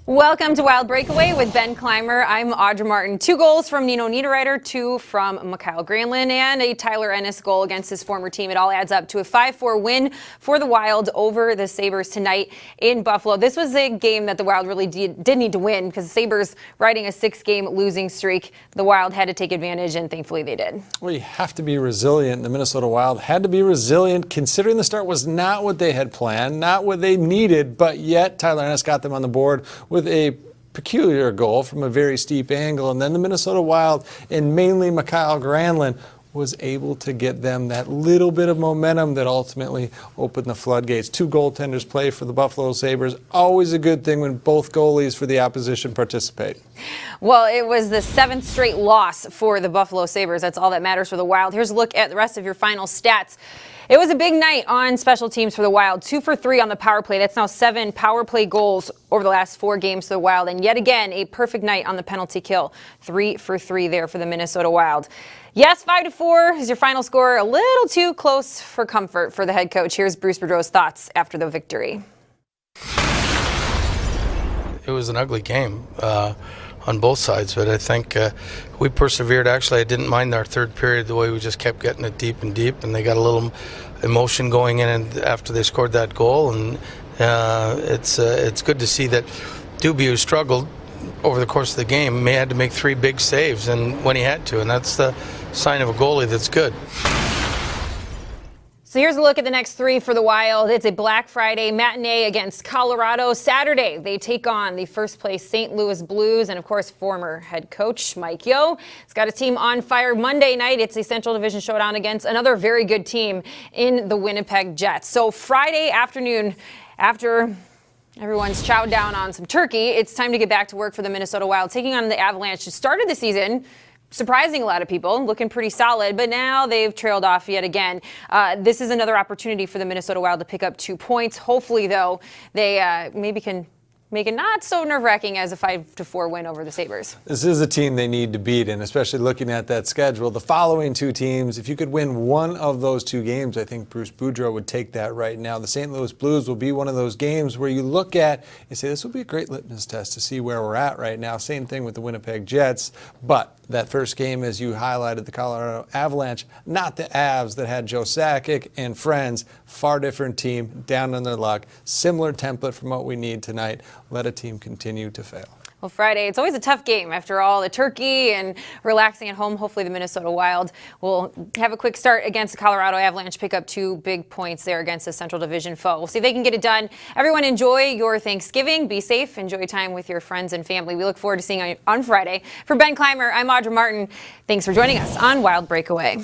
Welcome to Wild Breakaway with Ben Clymer. I'm Audra Martin. 2 goals from Nino Niederreiter, 2 from Mikhail Granlund, and a Tyler Ennis goal against his former team. It all adds up to a 5-4 win for the Wild over the Sabres tonight in Buffalo. This was a game that the Wild really did need to win because the Sabres riding a 6-game losing streak. The Wild had to take advantage, and thankfully they did. Well, you have to be resilient. The Minnesota Wild had to be resilient considering the start was not what they had planned, not what they needed, but yet Tyler Ennis got them on the board with a peculiar goal from a very steep angle. And then the Minnesota Wild, and mainly Mikhail Granlund, was able to get them that little bit of momentum that ultimately opened the floodgates. 2 goaltenders play for the Buffalo Sabres. Always a good thing when both goalies for the opposition participate. Well, it was the 7th straight loss for the Buffalo Sabres. That's all that matters for the Wild. Here's a look at the rest of your final stats. It was a big night on special teams for the Wild. 2 for 3 on the power play. That's now 7 power play goals over the last 4 games for the Wild. And yet again, a perfect night on the penalty kill. 3 for 3 there for the Minnesota Wild. Yes, 5-4 is your final score. A little too close for comfort for the head coach. Here's Bruce Boudreau's thoughts after the victory. It was an ugly game on both sides, but I think we persevered. Actually, I didn't mind our third period, the way we just kept getting it deep and deep, and they got a little emotion going in and after they scored that goal, and it's good to see that Dubé, who struggled over the course of the game, had to make 3 big saves and when he had to, and that's the sign of a goalie that's good. So here's a look at the next 3 for the Wild. It's a Black Friday matinee against Colorado. Saturday, they take on the first place St. Louis Blues and, of course, former head coach Mike Yeo. It's got a team on fire. Monday night, it's a Central Division showdown against another very good team in the Winnipeg Jets. So Friday afternoon, after everyone's chowed down on some turkey, it's time to get back to work for the Minnesota Wild, taking on the Avalanche, who started the season surprising a lot of people, looking pretty solid, but now they've trailed off yet again. This is another opportunity for the Minnesota Wild to pick up 2 points. Hopefully, though, they maybe can make it not so nerve-wracking as a 5-4 win over the Sabres. This is a team they need to beat, and especially looking at that schedule, the following 2 teams, if you could win one of those 2 games, I think Bruce Boudreau would take that right now. The St. Louis Blues will be one of those games where you look at and say, this will be a great litmus test to see where we're at right now. Same thing with the Winnipeg Jets, but that first game, as you highlighted, the Colorado Avalanche, not the Avs that had Joe Sakic and friends, far different team, down on their luck, similar template from what we need tonight. Let a team continue to fail. Well, Friday, it's always a tough game after all the turkey and relaxing at home. Hopefully the Minnesota Wild will have a quick start against the Colorado Avalanche, pick up 2 big points there against the Central Division foe. We'll see if they can get it done. Everyone enjoy your Thanksgiving. Be safe. Enjoy time with your friends and family. We look forward to seeing you on Friday. For Ben Clymer, I'm Audra Martin. Thanks for joining us on Wild Breakaway.